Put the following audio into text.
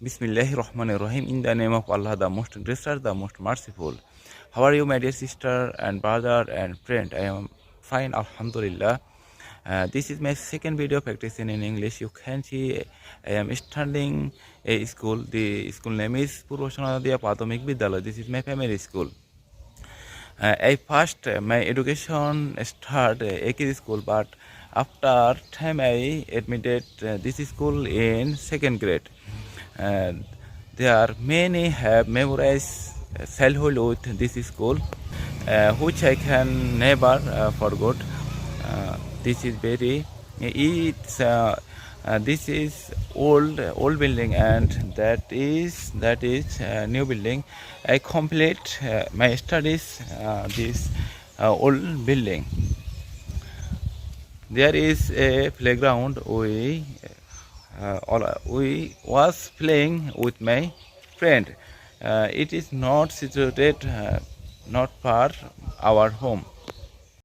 Bismillahirrahmanirrahim. In the name of Allah, the most gracious, the most merciful. How are you, my dear sister and brother and friend? I am fine, Alhamdulillah. This is my second video practicing in English. You can see I am studying a school. The school name is Purva Sonadiya Prathamik Vidyalaya. This is my family school. I passed my education start AK school, but after time I admitted this school in second grade. And there are many have memorized childhood with this school, which I can never forget. This is very this is old building, and that is new building. I complete my studies this old building. There is a playground. We was playing with my friend. It is not situated not far our home.